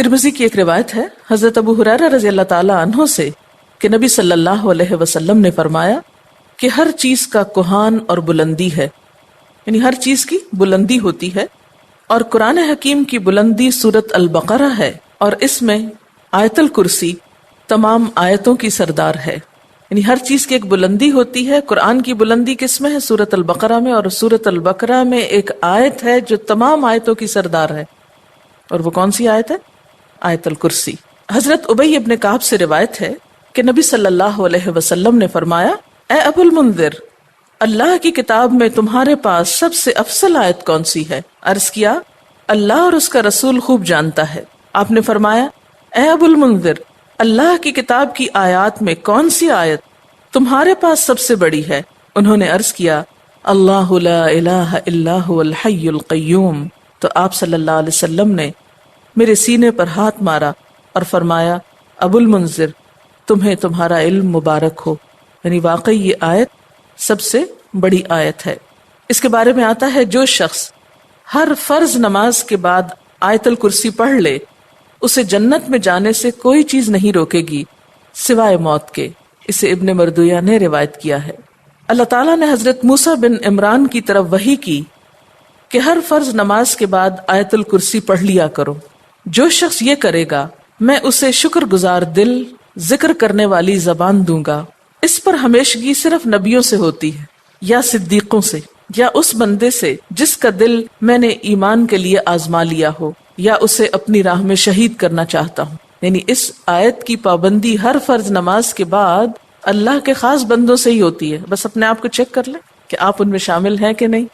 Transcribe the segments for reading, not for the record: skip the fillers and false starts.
Tirmidhi की एक रिवायत है हजरत अबू हुरैरा रज़ी अल्लाह ताला अन्हो से कि नबी सल्लल्लाहु अलैहि वसल्लम ने फरमाया कि हर चीज का कुहान और बुलंदी है, यानी हर चीज की बुलंदी होती है, और कुरान हकीम की बुलंदी सूरत अल बकरा है और इसमें आयतुल कुर्सी तमाम आयतों की सरदार है। यानी हर चीज की एक बुलंदी होती है। कुरान की बुलंदी किस में है? सूरत अल बकरा में, और सूरत अल बकरा में एक आयत है जो तमाम आयतों की सरदार है, और वो कौन सी आयत है? आयतुल कुर्सी। हजरत उबई इब्न काब से रिवायत है कि नबी सल्लल्लाहु अलैहि वसल्लम ने फरमाया, ए अबुल मुंदिर, अल्लाह की किताब में तुम्हारे पास सबसे अफसल आयत कौन सी है? अर्ज किया, अल्लाह और उसका रसूल खूब जानता है। आपने फरमाया, ए अबुल मुंदिर, अल्लाह की किताब की आयत में कौन सी आयत तुम्हारे पास सबसे बड़ी है? उन्होंने अर्ज किया, अल्लाहु ला इलाहा इल्ला हुवल हय्युल क़य्यूम। तो आप सल्लल्लाहु अलैहि वसल्लम ने मेरे सीने पर हाथ मारा और फरमाया, अबुल मुंजिर, तुम्हें तुम्हारा इल्म मुबारक हो। यानी वाकई ये आयत सबसे बड़ी आयत है। इसके बारे में आता है, जो शख्स हर फर्ज नमाज के बाद आयतुल कुर्सी पढ़ ले उसे जन्नत में जाने से कोई चीज नहीं रोकेगी सिवाय मौत के। इसे इब्ने मरदुया ने रिवायत किया है। अल्लाह ताला ने हजरत मूसा बिन इमरान की तरफ वही की कि हर फर्ज नमाज के बाद आयतुल कुर्सी पढ़ लिया करो। जो शख्स ये करेगा मैं उसे शुक्रगुजार दिल, जिक्र करने वाली जबान दूंगा। इस पर हमेशगी सिर्फ नबियों से होती है, या सिद्दीकों से, या उस बंदे से जिसका दिल मैंने ईमान के लिए आजमा लिया हो, या उसे अपनी राह में शहीद करना चाहता हूँ। यानी इस आयत की पाबंदी हर फर्ज नमाज के बाद अल्लाह के खास बंदों से ही होती है। बस अपने आप को चेक कर लें कि आप उनमें शामिल हैं कि नहीं।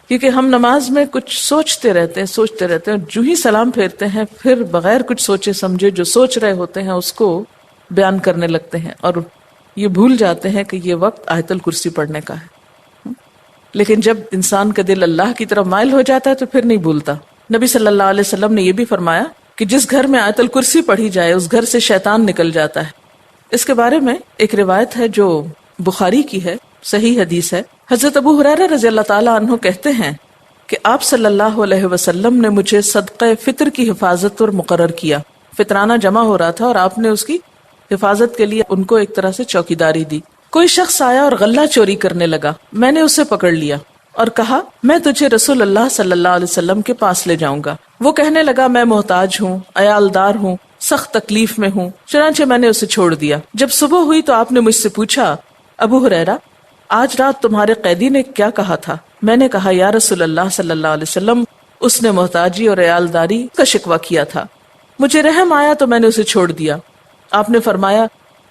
क्योंकि हम नमाज में कुछ सोचते रहते हैं, जो ही सलाम फेरते हैं फिर बगैर कुछ सोचे समझे जो सोच रहे होते हैं उसको बयान करने लगते हैं, और ये भूल जाते हैं कि ये वक्त आयतुल कुर्सी पढ़ने का है। लेकिन जब इंसान का दिल अल्लाह की तरफ माइल हो जाता है तो फिर नहीं भूलता। नबी सल्लल्लाहु अलैहि वसल्लम ने यह भी फरमाया कि जिस घर में आयतुल कुर्सी पढ़ी जाए उस घर से शैतान निकल जाता है। इसके बारे में एक रिवायत है जो बुखारी की है, सही हदीस है। हजरत अबू हुरैरा रज़ी अल्लाह ताला अन्हु कहते हैं कि आप सल्लल्लाहु अलैहि वसल्लम ने मुझे सदक़े फितर की हिफाजत पर मुकर्रर किया। फितराना जमा हो रहा था और आपने उसकी हिफाजत के लिए उनको एक तरह से चौकीदारी दी। कोई शख्स आया और गल्ला चोरी करने लगा। मैंने उसे पकड़ लिया और कहा, मैं तुझे रसूल अल्लाह सल्लल्लाहु अलैहि वसल्लम के पास ले जाऊंगा। वो कहने लगा, मैं मोहताज हूँ, अयालदार हूँ, सख्त तकलीफ में हूँ। चुनांचे मैंने उसे छोड़ दिया। जब सुबह हुई तो आपने मुझसे पूछा, अबू हुरैरा, आज रात तुम्हारे कैदी ने क्या कहा था? मैंने कहा, या रसूल अल्लाह सल्लल्लाहु अलैहि वसल्लम, उसने मोहताजी और अयालदारी का शिकवा किया था। मुझे रहम आया तो मैंने उसे छोड़ दिया। आपने फरमाया,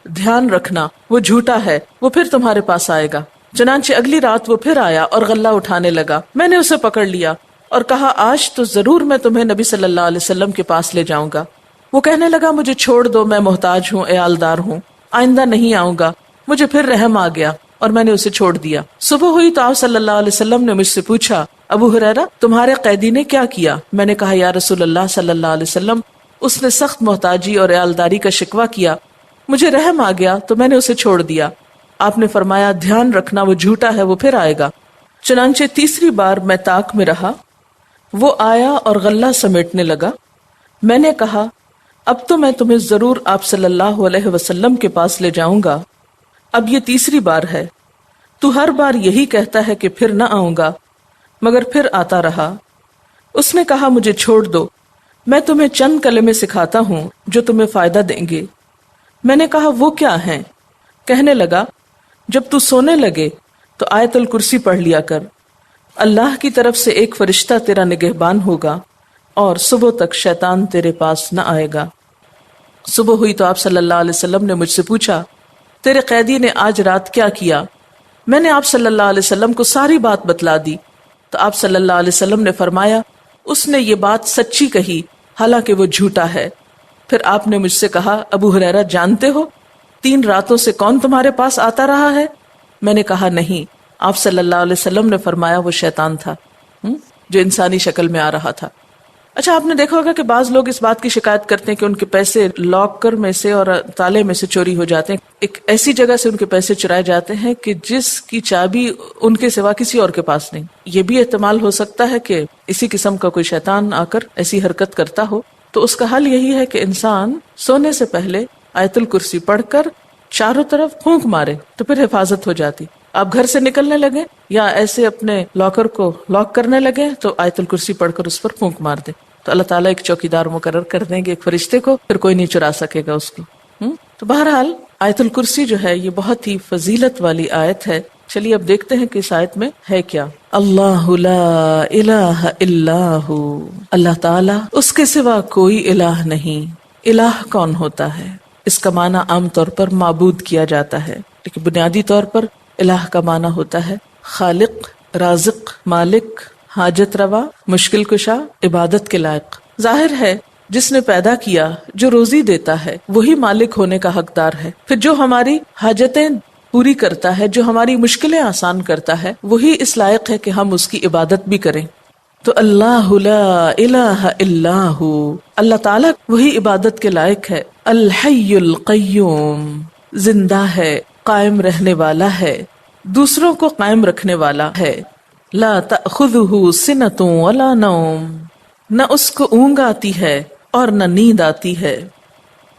ध्यान रखना, वो झूठा है, वो फिर तुम्हारे पास आएगा। चुनांचे अगली रात वो फिर आया और गल्ला उठाने लगा। मैंने उसे पकड़ लिया और कहा, आज तो जरूर मैं तुम्हें नबी सल्लल्लाहु अलैहि वसल्लम के पास ले जाऊंगा। वो कहने लगा, मुझे छोड़ दो, मैं मोहताज हूँ, अयालदार हूँ, आइंदा नहीं आऊंगा। मुझे फिर रहम आ गया और मैंने उसे छोड़ दिया। सुबह हुई तो आप सल्लल्लाहु अलैहि वसल्लम ने मुझसे पूछा, अबू हुरैरा, तुम्हारे कैदी ने क्या किया? मैंने कहा, या रसूल अल्लाह सल्लल्लाहु अलैहि वसल्लम, उसने सख्त मोहताजी और अयालदारी का शिकवा किया। मुझे रहम आ गया तो मैंने उसे छोड़ दिया। आपने फरमाया, ध्यान रखना, वो झूठा है, वो फिर आएगा। चुनांचे तीसरी बार मैं ताक में रहा। वो आया और गल्ला समेटने लगा। मैंने कहा, अब तो मैं तुम्हें जरूर आप सल्लल्लाहु अलैहि वसल्लम के पास ले जाऊंगा। अब ये तीसरी बार है। तू हर बार यही कहता है कि फिर न आऊंगा, मगर फिर आता रहा। उसने कहा, मुझे छोड़ दो, मैं तुम्हें चंद कलमे सिखाता हूँ जो तुम्हें फायदा देंगे। मैंने कहा, वो क्या हैं? कहने लगा, जब तू सोने लगे तो आयतुल कुर्सी पढ़ लिया कर। अल्लाह की तरफ से एक फरिश्ता तेरा निगहबान होगा और सुबह तक शैतान तेरे पास न आएगा। सुबह हुई तो आप सल्लल्लाहु अलैहि वसल्लम ने मुझसे पूछा, तेरे कैदी ने आज रात क्या किया? मैंने आप सल्लल्लाहु अलैहि वसल्लम को सारी बात बतला दी। तो आप सल्लल्लाहु अलैहि वसल्लम ने फरमाया, उसने ये बात सच्ची कही, हालांकि वो झूठा है। फिर आपने मुझसे कहा, अबू हुरैरा, जानते हो 3 रातों से कौन तुम्हारे पास आता रहा है? मैंने कहा, नहीं। आप सल्लल्लाहु अलैहि वसल्लम ने फरमाया, वो शैतान था जो इंसानी शक्ल में आ रहा था। अच्छा, आपने देखा होगा कि बाज लोग इस बात की शिकायत करते हैं कि उनके पैसे लॉकर में से और ताले में से चोरी हो जाते हैं। एक ऐसी जगह से उनके पैसे चुराए जाते हैं कि जिसकी चाबी उनके सिवा किसी और के पास नहीं। ये भी एहतमाल हो सकता है कि इसी किस्म का कोई शैतान आकर ऐसी हरकत करता हो। تو اس کا حل یہی ہے کہ انسان سونے سے پہلے آیت الکرسی پڑھ کر چاروں طرف پھونک مارے تو پھر حفاظت ہو جاتی. آپ گھر سے نکلنے لگے یا ایسے اپنے لاکر کو لاک کرنے لگے تو آیت الکرسی پڑھ کر اس پر پھونک مار دے تو اللہ تعالیٰ ایک چوکیدار مقرر کر دیں گے، ایک فرشتے کو، پھر کوئی نہیں چرا سکے گا اس کو. تو بہرحال آیت الکرسی جو ہے یہ بہت ہی فضیلت والی آیت ہے. چلیے اب دیکھتے ہیں کہ اس آیت میں ہے کیا. اللہ لا الہ الا ہو، اللہ تعالیٰ اس کے سوا کوئی الہ نہیں. الہ کون ہوتا ہے؟ اس کا معنی عام طور پر معبود کیا جاتا ہے، لیکن بنیادی طور پر الہ کا معنی ہوتا ہے خالق، رازق، مالک، حاجت روا، مشکل کشا، عبادت کے لائق. ظاہر ہے جس نے پیدا کیا، جو روزی دیتا ہے، وہی مالک ہونے کا حقدار ہے. پھر جو ہماری حاجتیں پوری کرتا ہے، جو ہماری مشکلیں آسان کرتا ہے، وہی اس لائق ہے کہ ہم اس کی عبادت بھی کریں. تو اللہ لا الہ الا ہو، اللہ تعالیٰ وہی عبادت کے لائق ہے. الحی القیوم، زندہ ہے، قائم رہنے والا ہے، دوسروں کو قائم رکھنے والا ہے. لا تأخذہ سنۃ ولا نوم، نہ اس کو اونگ آتی ہے اور نہ نیند آتی ہے.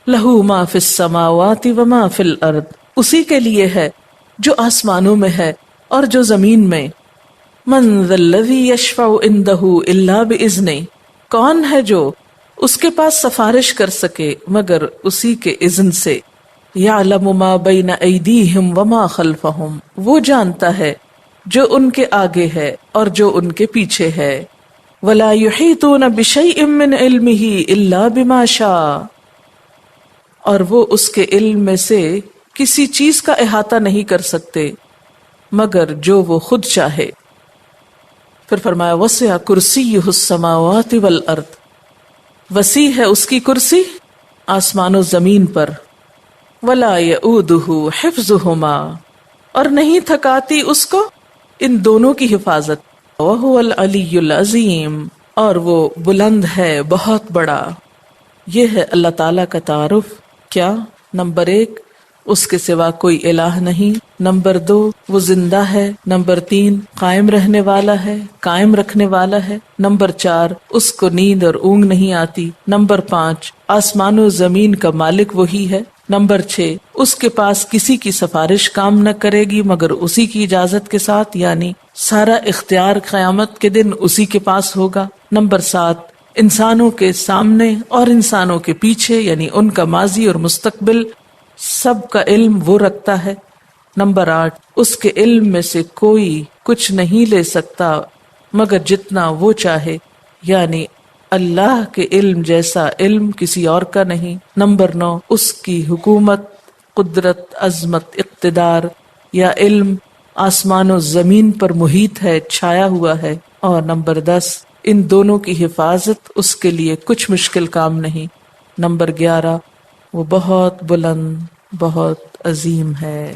لہ ما فی السماوات وما فی الارض، اسی کے لیے ہے جو آسمانوں میں ہے اور جو زمین میں. من ذا الذی یشفع عندہ الا باذنہ، کون ہے جو اس کے پاس سفارش کر سکے مگر اسی کے اذن سے. یعلم ما بین ایدیہم وما خلفہم، وہ جانتا ہے جو ان کے آگے ہے اور جو ان کے پیچھے ہے. ولا یحیطون بشیء من علمہ الا بما شاء، اور وہ اس کے علم میں سے کسی چیز کا احاطہ نہیں کر سکتے مگر جو وہ خود چاہے. پھر فرمایا وسع کرسیہ السماوات والارض، وسیع ہے اس کی کرسی آسمان و زمین پر. ولا یؤودہ حفظہما، اور نہیں تھکاتی اس کو ان دونوں کی حفاظت. وہو العلی العظیم، اور وہ بلند ہے، بہت بڑا. یہ ہے اللہ تعالیٰ کا تعارف. کیا؟ نمبر 1 اس کے سوا کوئی الہ نہیں. نمبر 2 وہ زندہ ہے. نمبر 3 قائم رہنے والا ہے، قائم رکھنے والا ہے. نمبر 4 اس کو نیند اور اونگ نہیں آتی. نمبر 5 آسمان و زمین کا مالک وہی ہے. نمبر 6 اس کے پاس کسی کی سفارش کام نہ کرے گی مگر اسی کی اجازت کے ساتھ، یعنی سارا اختیار قیامت کے دن اسی کے پاس ہوگا. نمبر 7 انسانوں کے سامنے اور انسانوں کے پیچھے، یعنی ان کا ماضی اور مستقبل سب کا علم وہ رکھتا ہے. نمبر 8 اس کے علم میں سے کوئی کچھ نہیں لے سکتا مگر جتنا وہ چاہے، یعنی اللہ کے علم جیسا علم کسی اور کا نہیں. نمبر 9 اس کی حکومت، قدرت، عظمت، اقتدار یا علم آسمان و زمین پر محیط ہے، چھایا ہوا ہے. اور نمبر 10 ان دونوں کی حفاظت اس کے لیے کچھ مشکل کام نہیں. نمبر 11 وہ بہت بلند، بہت عظیم ہے.